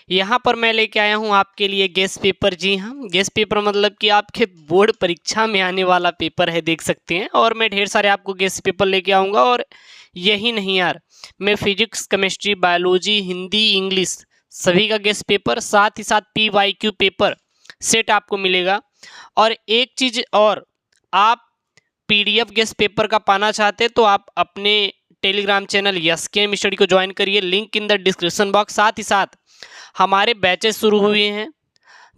यहाँ पर मैं लेके आया हूँ आपके लिए गेस्ट पेपर। जी हाँ, गेस्ट पेपर मतलब कि आपके बोर्ड परीक्षा में आने वाला पेपर है, देख सकते हैं। और मैं ढेर सारे आपको गेस्ट पेपर लेके आऊँगा। और यही नहीं यार, मैं physics, chemistry, biology, Hindi, English सभी का गेस्ट पेपर, साथ ही साथ PYQ पेपर सेट आपको मिलेगा। और एक चीज़ और, आप PDF गेस्ट पेपर का पाना चाहते हैं तो आप अपने टेलीग्राम चैनल SKM स्टडी को ज्वाइन करिए, link in the description box. साथ ही साथ हमारे बैचेस शुरू हुए हैं,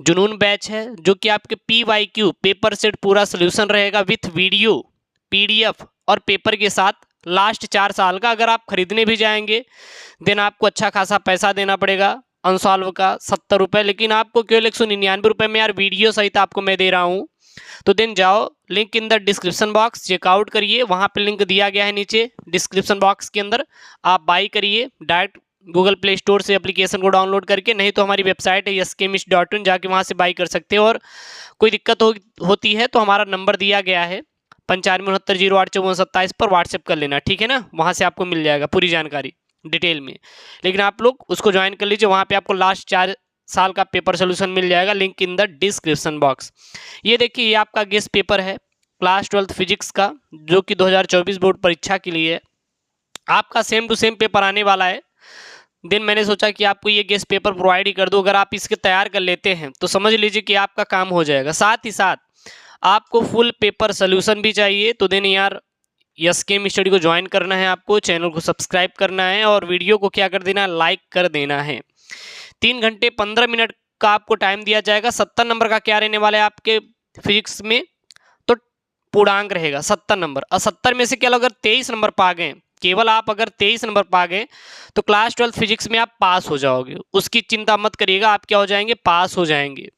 जुनून बैच है जो कि आपके PYQ पेपर सेट पूरा सोल्यूशन रहेगा विथ वीडियो, PDF और पेपर के साथ। लास्ट 4 साल का अगर आप खरीदने भी जाएंगे देन आपको अच्छा खासा पैसा देना पड़ेगा, अनसॉल्व का 70 रुपये, लेकिन आपको केवल 199 रुपये में यार वीडियो सहित आपको मैं दे रहा हूँ। तो देन जाओ, link in the description box, check out करिए, वहाँ पे लिंक दिया गया है नीचे डिस्क्रिप्शन बॉक्स के अंदर। आप बाई करिए डायरेक्ट गूगल प्ले स्टोर से एप्लीकेशन को डाउनलोड करके, नहीं तो हमारी वेबसाइट है skmiss.in, जाके वहाँ से बाई कर सकते हो। और कोई दिक्कत होती है तो हमारा नंबर दिया गया है 9569085427 पर व्हाट्सएप कर लेना, ठीक है ना। वहाँ से आपको मिल जाएगा पूरी जानकारी डिटेल में। लेकिन आप लोग उसको ज्वाइन कर लीजिए, वहाँ पे आपको लास्ट 4 साल का पेपर सोल्यूशन मिल जाएगा, link in the description box. ये देखिए, ये आपका गेस्ट पेपर है क्लास 12th फिजिक्स का, जो कि 2024 बोर्ड परीक्षा के लिए आपका सेम टू सेम पेपर आने वाला है। दिन मैंने सोचा कि आपको ये गेस्ट पेपर प्रोवाइड ही कर दूं। अगर आप इसके तैयार कर लेते हैं तो समझ लीजिए कि आपका काम हो जाएगा। साथ ही साथ आपको फुल पेपर सोल्यूशन भी चाहिए तो देन यार SKM स्टडी को ज्वाइन करना है, आपको चैनल को सब्सक्राइब करना है और वीडियो को क्या कर देना है, लाइक कर देना है। 3 घंटे 15 मिनट का आपको टाइम दिया जाएगा। 70 नंबर का क्या रहने वाला है आपके फिजिक्स में, तो पूर्णांक रहेगा 70 नंबर। और 70 में से केवल अगर 23 नंबर पा गए, केवल आप अगर 23 नंबर पा गए तो क्लास 12 फिजिक्स में आप पास हो जाओगे। उसकी चिंता मत करिएगा, आप क्या हो जाएंगे, पास हो जाएंगे।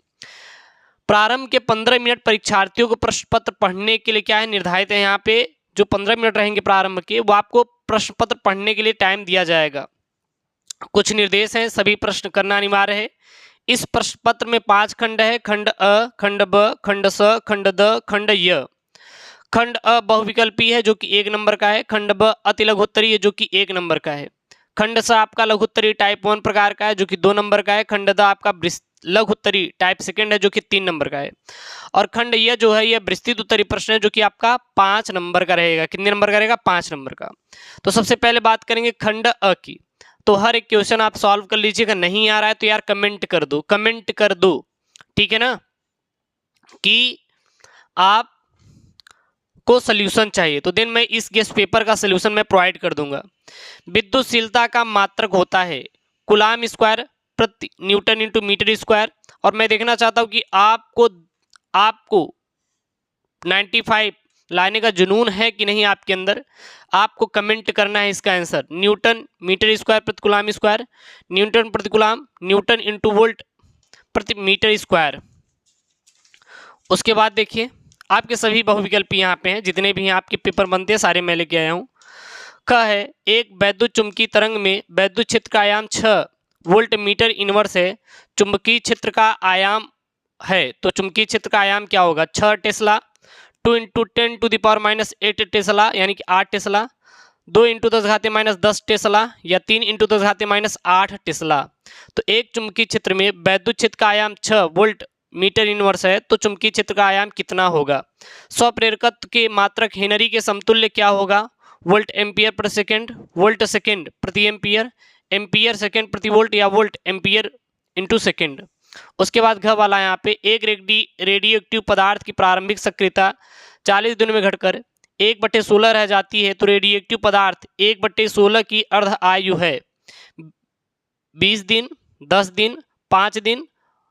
प्रारंभ के 15 मिनट परीक्षार्थियों को प्रश्न पत्र पढ़ने के लिए क्या है, निर्धारित है। यहाँ पे जो 15 मिनट रहेंगे प्रारंभ के, वो आपको प्रश्न पत्र पढ़ने के लिए टाइम दिया जाएगा। कुछ निर्देश हैं, सभी प्रश्न करना अनिवार्य है। इस प्रश्न पत्र में 5 खंड है, खंड अ, खंड ब, खंड स, खंड द, खंड य। खंड अ बहुविकल्पी है जो कि 1 नंबर का है। खंड ब अति लघुत्तरी है जो कि 1 नंबर का है। खंड स आपका लघुत्तरी टाइप 1 प्रकार का है जो कि 2 नंबर का है। खंड द आपका लघुत्तरी टाइप 2 है जो कि 3 नंबर का है। और खंड यह जो है यह विस्तृत उत्तरी प्रश्न है जो कि आपका 5 नंबर का रहेगा। कितने नंबर का रहेगा, 5 नंबर का। तो सबसे पहले बात करेंगे खंड अ की। तो हर एक क्वेश्चन आप सॉल्व कर लीजिएगा, नहीं आ रहा है तो यार कमेंट कर दो, कमेंट कर दो, ठीक है ना, कि आप को सोल्यूशन चाहिए। तो देन मैं इस गेस्ट पेपर का सोल्यूशन मैं प्रोवाइड कर दूंगा। विद्युतशीलता का मात्रक होता है कूलाम स्क्वायर प्रति न्यूटन इंटू मीटर स्क्वायर। और मैं देखना चाहता हूं कि आपको 95 लाने का जुनून है कि नहीं आपके अंदर। आपको कमेंट करना है इसका आंसर, न्यूटन मीटर स्क्वायर प्रति कूलाम स्क्वायर, न्यूटन प्रति कूलाम, न्यूटन इंटू वोल्ट प्रति मीटर स्क्वायर। उसके बाद देखिए आपके सभी बहुविकल्पी यहाँ पे हैं, जितने भी यहाँ आपके पेपर बनते हैं सारे मैं लेके आया हूँ। क है, एक वैद्युत चुंबकीय तरंग में वैद्युत क्षेत्र का आयाम 6 वोल्ट मीटर इनवर्स है। चुंबकीय क्षेत्र का आयाम है, तो चुंबकीय क्षेत्र का आयाम क्या होगा, 6 टेस्ला। 2 इंटू 10⁻⁸ टेस्ला यानी कि 8 टेस्ला। 2 इंटू 10⁻10 टेस्ला या 3 इंटू 10⁻8 टेस्ला। तो एक चुंबकीय क्षेत्र में वैद्युत क्षेत्र का आयाम 6 वोल्ट मीटर इनवर्स है, तो चुंबकीय क्षेत्र का आयाम कितना होगा। स्वप्रेरकत्व के मात्रक हेनरी के समतुल्य क्या होगा, वोल्ट एम्पियर प्रति सेकंड, वोल्ट सेकंड प्रति एम्पियर, एम्पियर सेकंड प्रति वोल्ट या वोल्ट एम्पियर इंटू सेकंड। उसके बाद घ वाला यहाँ पे, एक रेडियोएक्टिव पदार्थ की प्रारंभिक सक्रियता 40 दिनों में घटकर 1/16 रह जाती है, तो रेडियोएक्टिव पदार्थ 1/16 की अर्ध आयु है 20 दिन, 10 दिन, 5 दिन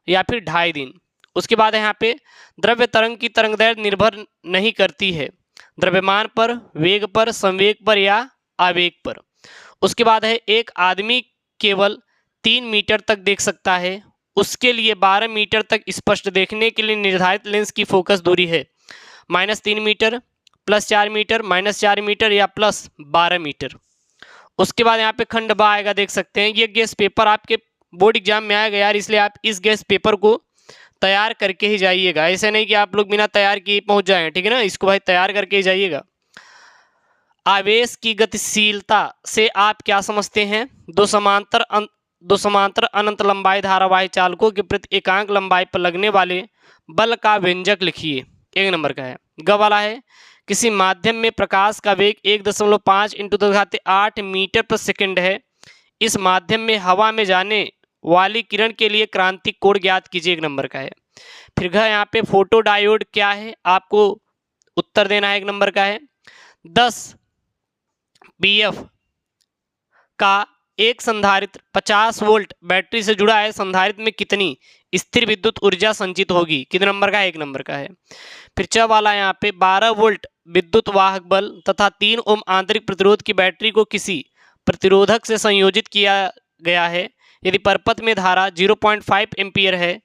या फिर 2.5 दिन। उसके बाद यहाँ पे द्रव्य तरंग की तरंगदैर्घ्य निर्भर नहीं करती है द्रव्यमान पर, वेग पर, संवेग पर या आवेग पर। उसके बाद है, एक आदमी केवल 3 मीटर तक देख सकता है, उसके लिए 12 मीटर तक स्पष्ट देखने के लिए निर्धारित लेंस की फोकस दूरी है -3 मीटर, +4 मीटर, -4 मीटर या +12 मीटर। उसके बाद यहाँ पे खंड ब आएगा, देख सकते हैं। ये गेस्ट पेपर आपके बोर्ड एग्जाम में आएगा यार, इसलिए आप इस गेस्ट पेपर को तैयार करके ही जाइएगा। ऐसे नहीं कि आप लोग बिना तैयार किए पहुंच जाएं, ठीक है ना, इसको भाई तैयार करके ही जाइएगा। आवेश की गतिशीलता से आप क्या समझते हैं, दो समांतर अनंत लंबाई धारावाही चालकों के प्रति एकांक लंबाई पर लगने वाले बल का व्यंजक लिखिए। 1 नंबर का है। ग वाला है किसी माध्यम में प्रकाश का वेग 1.5 × 10⁸ मीटर पर सेकंड है। इस माध्यम में हवा में जाने वाली किरण के लिए क्रांतिक कोण ज्ञात कीजिए। 1 नंबर का है। फिर घ यहाँ पे फोटो डायोड क्या है आपको उत्तर देना है। 1 नंबर का है 10 pf का एक संधारित्र 50 वोल्ट बैटरी से जुड़ा है। संधारित्र में कितनी स्थिर विद्युत ऊर्जा संचित होगी। कितने नंबर का है। 1 नंबर का है। फिर च वाला यहाँ पे 12 वोल्ट विद्युत वाहक बल तथा 3 ओम आंतरिक प्रतिरोध की बैटरी को किसी प्रतिरोधक से संयोजित किया गया है। यदि परपथ में धारा 0.5 एम्पियर है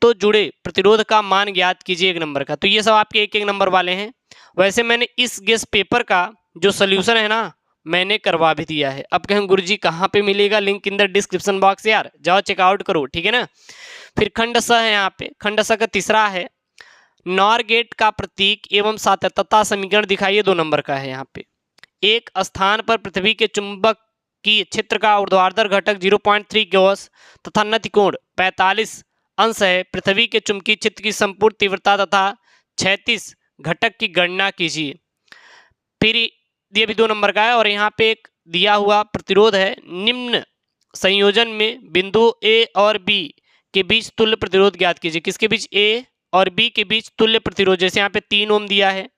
तो जुड़े प्रतिरोध का मान ज्ञात कीजिए। 1 नंबर का। तो ये सब आपके 1-1 नंबर वाले हैं। वैसे मैंने इस गेस पेपर का जो सोल्यूशन है ना मैंने करवा भी दिया है। अब कहें गुरुजी कहाँ पे मिलेगा, link in the description box. यार जाओ चेकआउट करो, ठीक है ना। फिर खंड स है यहाँ पे। खंड स का तीसरा है नॉर गेट का प्रतीक एवं सातत्यता समीकरण दिखाइए। 2 नंबर का है। यहाँ पे एक स्थान पर पृथ्वी के चुंबक की क्षेत्र का ऊर्ध्वाधर घटक 0.3 गॉस तथा नति कोण 45 अंश है। पृथ्वी के चुंबकीय क्षेत्र की संपूर्ण तीव्रता तथा 36 घटक की गणना कीजिए। फिर ये भी 2 नंबर का है। और यहाँ पे एक दिया हुआ प्रतिरोध है निम्न संयोजन में बिंदु ए और बी के बीच तुल्य प्रतिरोध ज्ञात कीजिए। किसके बीच, ए और बी के बीच तुल्य प्रतिरोध। जैसे यहाँ पे 3 ओम दिया है,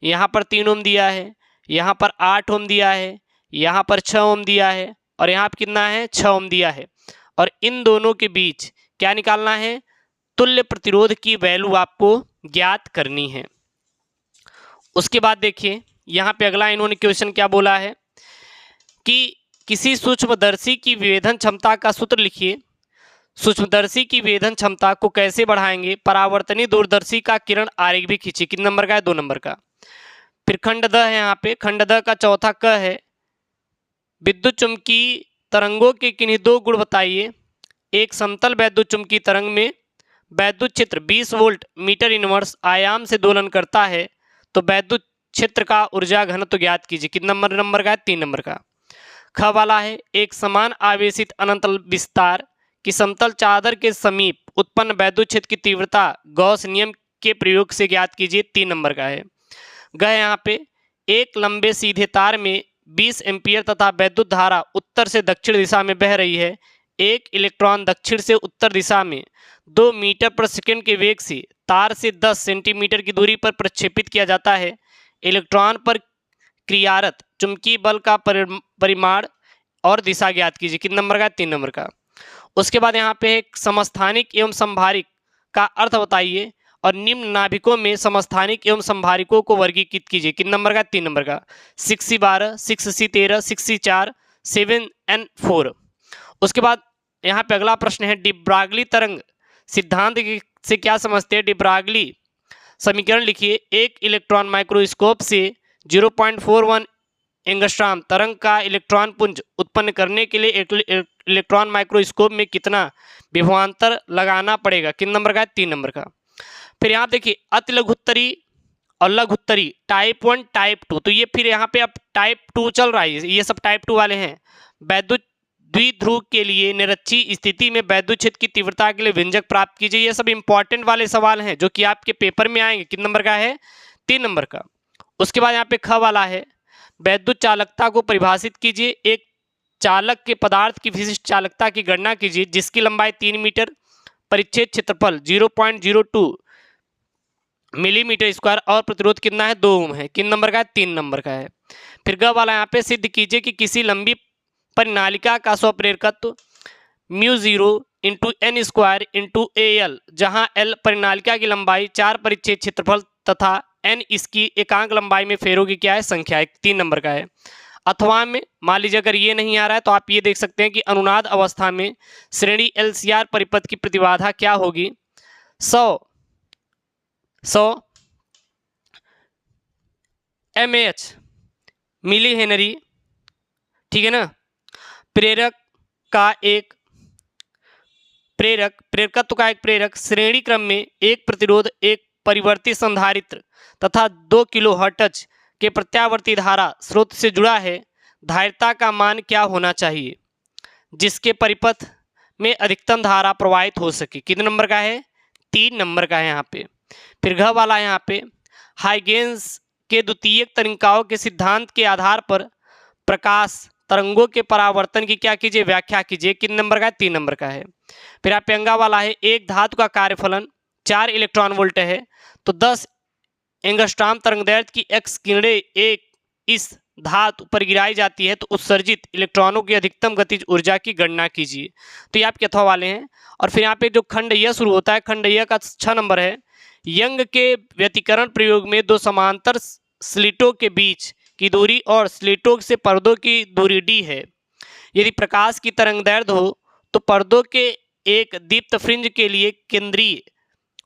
यहाँ पर 3 ओम दिया है, यहाँ पर 8 ओम दिया है, यहाँ पर 6 ओम दिया है और यहाँ पर कितना है 6 ओम दिया है। और इन दोनों के बीच क्या निकालना है, तुल्य प्रतिरोध की वैल्यू आपको ज्ञात करनी है। उसके बाद देखिए यहाँ पे अगला इन्होंने क्वेश्चन क्या बोला है कि किसी सूक्ष्मदर्शी की विभेदन क्षमता का सूत्र लिखिए। सूक्ष्मदर्शी की विभेदन क्षमता को कैसे बढ़ाएंगे। परावर्तनीय दूरदर्शी का किरण आरेख भी खींचिए। कितने नंबर का है, 2 नंबर का। फिर खंड द है यहाँ पे। खंड द का चौथा क है विद्युत चुम्बकीय तरंगों के किन्हीं 2 गुण बताइए। एक समतल वैद्युत चुम्बकीय तरंग में वैद्युत क्षेत्र 20 वोल्ट मीटर इनवर्स आयाम से दोलन करता है तो वैद्युत क्षेत्र का ऊर्जा घनत्व ज्ञात कीजिए। कितना नंबर का है, 3 नंबर का। ख वाला है एक समान आवेशित अनंत विस्तार की समतल चादर के समीप उत्पन्न वैद्युत क्षेत्र की तीव्रता गॉस नियम के प्रयोग से ज्ञात कीजिए। 3 नंबर का है। ग यहाँ पे एक लंबे सीधे तार में 20 एम्पियर तथा वैद्युत धारा उत्तर से दक्षिण दिशा में बह रही है। एक इलेक्ट्रॉन दक्षिण से उत्तर दिशा में 2 मीटर पर सेकंड के वेग से तार से 10 सेंटीमीटर की दूरी पर प्रक्षेपित किया जाता है। इलेक्ट्रॉन पर क्रियारत चुंबकीय बल का परिमाण और दिशा ज्ञात कीजिए। कितने नंबर का, 3 नंबर का। उसके बाद यहाँ पे एक समस्थानिक एवं संभारिक का अर्थ बताइए और निम्न नाभिकों में समस्थानिक एवं संभारिकों को वर्गीकृत कीजिए। कितने नंबर का, 3 नंबर का। 6C12, 6C13, 6C4, 7N4। उसके बाद यहाँ पे अगला प्रश्न है डी ब्रागली तरंग सिद्धांत से क्या समझते हैं। डी ब्रागली समीकरण लिखिए। एक इलेक्ट्रॉन माइक्रोस्कोप से 0.41 एंगस्ट्रॉम तरंग का इलेक्ट्रॉन पुंज उत्पन्न करने के लिए इलेक्ट्रॉन माइक्रोस्कोप में कितना विभवांतर लगाना पड़ेगा। किन नंबर का है, 3 नंबर का। फिर यहाँ देखिए अति लघुत्तरी और लघुत्तरी टाइप 1 टाइप 2। तो ये फिर यहाँ पे अब टाइप 2 चल रहा है, ये सब टाइप 2 वाले हैं। वैद्युत द्विध्रुव के लिए निरक्षी स्थिति में वैद्युत क्षेत्र की तीव्रता के लिए व्यंजक प्राप्त कीजिए। ये सब इंपॉर्टेंट वाले सवाल हैं जो कि आपके पेपर में आएंगे। कितने नंबर का है, 3 नंबर का। उसके बाद यहाँ पे ख वाला है वैद्युत चालकता को परिभाषित कीजिए। एक चालक के पदार्थ की विशिष्ट चालकता की गणना कीजिए जिसकी लंबाई 3 मीटर, परिच्छेद क्षेत्रफल 0.02 मिलीमीटर स्क्वायर और प्रतिरोध कितना है, 2 ओम है। किन नंबर का है, 3 नंबर का है। फिर ग वाला यहाँ पे सिद्ध कीजिए कि किसी लंबी परिनालिका का स्वप्रेरकत्व μ0 × n² × AL, जहाँ L परिनालिका की लंबाई, 4 परिच्छेद क्षेत्रफल तथा n इसकी एकांक लंबाई में फेरों की क्या है, संख्या है। 3 नंबर का है। अथवा में मान लीजिए अगर ये नहीं आ रहा है तो आप ये देख सकते हैं कि अनुनाद अवस्था में श्रेणी LCR परिपथ की प्रतिबाधा क्या होगी, 100 mAh मिली हेनरी, ठीक है ना। प्रेरकत्व का एक प्रेरक श्रेणी क्रम में एक प्रतिरोध, एक परिवर्ती संधारित्र तथा 2 किलो हर्ट्ज के प्रत्यावर्ती धारा स्रोत से जुड़ा है। धारिता का मान क्या होना चाहिए जिसके परिपथ में अधिकतम धारा प्रवाहित हो सके। कितने नंबर का है? 3 नंबर का है यहाँ पे। फिर घ वाला है यहाँ पे, हाइगेंस के द्वितीयक तनिकाओं के सिद्धांत के आधार पर प्रकाश तरंगों के परावर्तन की क्या कीजिए? व्याख्या कीजिए। कितने नंबर का है? 3 नंबर का है। फिर आप अंगा वाला है, एक धातु का कार्यफलन 4 इलेक्ट्रॉन वोल्ट है, तो 10 एंगस्ट्रॉम तरंगदैर्घ्य की एक्स किरणें एक इस धातु पर गिराई जाती है तो उत्सर्जित इलेक्ट्रॉनों की अधिकतम गतिज ऊर्जा की गणना कीजिए। तो ये आपके अथवा वाले हैं। और फिर यहाँ पे जो खंड य शुरू होता है, खंड य का 6 नंबर है, यंग के व्यतिकरण प्रयोग में दो समांतर स्लिटों के बीच की दूरी और स्लिटों से पर्दों की दूरी d है। यदि प्रकाश की तरंगदैर्घ्य हो तो पर्दों के एक दीप्त फ्रिंज के लिए केंद्रीय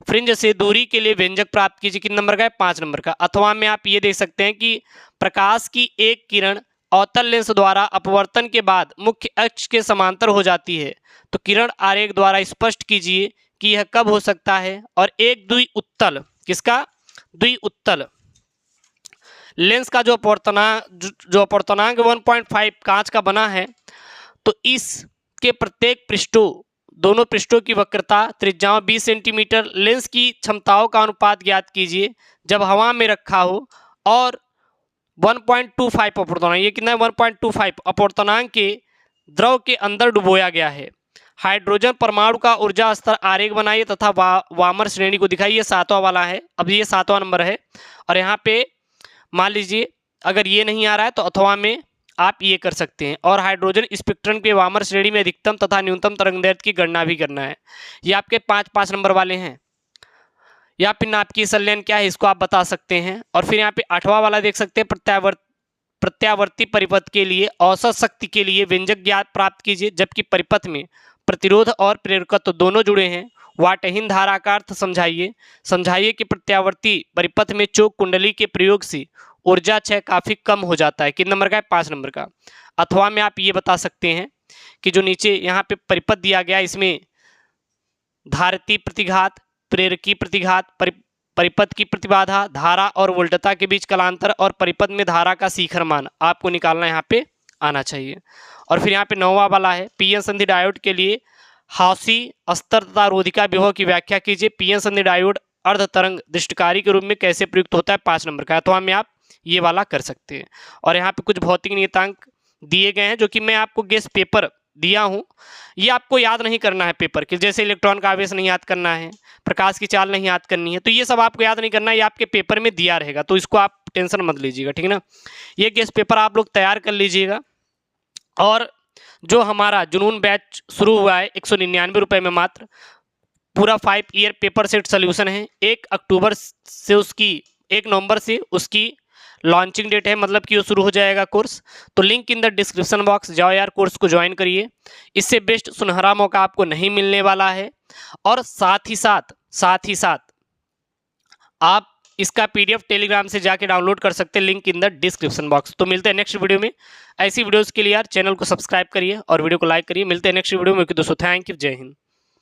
फ्रिंज से दूरी के लिए व्यंजक प्राप्त कीजिए। कितने नंबर का है? 5 नंबर का। अथवा में आप ये देख सकते हैं कि प्रकाश की एक किरण अवतल लेंस द्वारा अपवर्तन के बाद मुख्य अक्ष के समांतर हो जाती है, तो किरण आरेख द्वारा स्पष्ट कीजिए कि यह कब हो सकता है। और एक द्विउत्तल, किसका? द्विउत्तल लेंस का जो अपवर्तनांक 1.5 कांच का बना है, तो इसके प्रत्येक पृष्ठों, दोनों पृष्ठों की वक्रता त्रिज्याओं 20 सेंटीमीटर, लेंस की क्षमताओं का अनुपात ज्ञात कीजिए जब हवा में रखा हो, और 1.25 अपवर्तनांक, ये कितना है? 1.25 अपवर्तनांक के द्रव के अंदर डुबोया गया है। हाइड्रोजन परमाणु का ऊर्जा स्तर आरेख बनाइए तथा वामर श्रेणी को दिखाइए। 7वां वाला है, अब ये 7वां नंबर है। और यहाँ पे मान लीजिए अगर ये नहीं आ रहा है तो अथवा में आप ये कर सकते हैं। और हाइड्रोजन स्पेक्ट्रम के वामर श्रेणी में अधिकतम तथा न्यूनतम तरंगदैर्घ्य की गणना भी करना है। ये आपके 5 नंबर वाले हैं। या फिर नाभिकीय संलयन क्या है, इसको आप बता सकते हैं। और फिर यहाँ पे 8वां वाला देख सकते हैं, प्रत्यावर्ती परिपथ के लिए औसत शक्ति के लिए व्यंजक ज्ञात प्राप्त कीजिए। जबकि परिपथ में प्रतिरोध और प्रेरकत्व दोनों जुड़े हैं, वाटहीन धारा का अर्थ समझाइए कि प्रत्यावर्ती परिपथ में चोक कुंडली के प्रयोग से ऊर्जा क्षय काफी कम हो जाता है। कितने नंबर का है? 5 नंबर का। अथवा में आप ये बता सकते हैं कि जो नीचे यहाँ पे परिपथ दिया गया, इसमें धारिती प्रतिघात, प्रेरकी प्रतिघात, परिपथ की प्रतिबाधा, धारा और वोल्टता के बीच कलांतर और परिपथ में धारा का शिखर मान आपको निकालना यहाँ पे आना चाहिए। और फिर यहाँ पे 9वां वाला है, पीएन संधि डायोड के लिए हाउसी अस्तर तथा रोधिका विभव की व्याख्या कीजिए। पीएन संधि डायोड अर्ध तरंग दृष्टिकारी के रूप में कैसे प्रयुक्त होता है? 5 नंबर का। अथवा में आप ये वाला कर सकते हैं। और यहाँ पे कुछ भौतिक नियतांक दिए गए हैं जो कि मैं आपको गेस्ट पेपर दिया हूँ, ये आपको याद नहीं करना है पेपर के, जैसे इलेक्ट्रॉन का आवेश नहीं याद करना है, प्रकाश की चाल नहीं याद करनी है, तो ये सब आपको याद नहीं करना है, ये आपके पेपर में दिया रहेगा, तो इसको आप टेंशन मत लीजिएगा, ठीक है ना। ये गेस्ट पेपर आप लोग तैयार कर लीजिएगा। और जो हमारा जुनून बैच शुरू हुआ है 199 रुपये में मात्र, पूरा 5 ईयर पेपर सेट सोल्यूशन है। 1 नवंबर से उसकी लॉन्चिंग डेट है, मतलब कि वो शुरू हो जाएगा कोर्स। तो link in the description box, जाओ यार कोर्स को ज्वाइन करिए। इससे बेस्ट सुनहरा मौका आपको नहीं मिलने वाला है। और साथ ही साथ आप इसका PDF टेलीग्राम से जाके डाउनलोड कर सकते हैं, link in the description box. तो मिलते हैं नेक्स्ट वीडियो में। ऐसी वीडियोस के लिए यार चैनल को सब्सक्राइब करिए और वीडियो को लाइक करिए। मिलते हैं नेक्स्ट वीडियो में दोस्तों। थैंक यू, जय हिंद।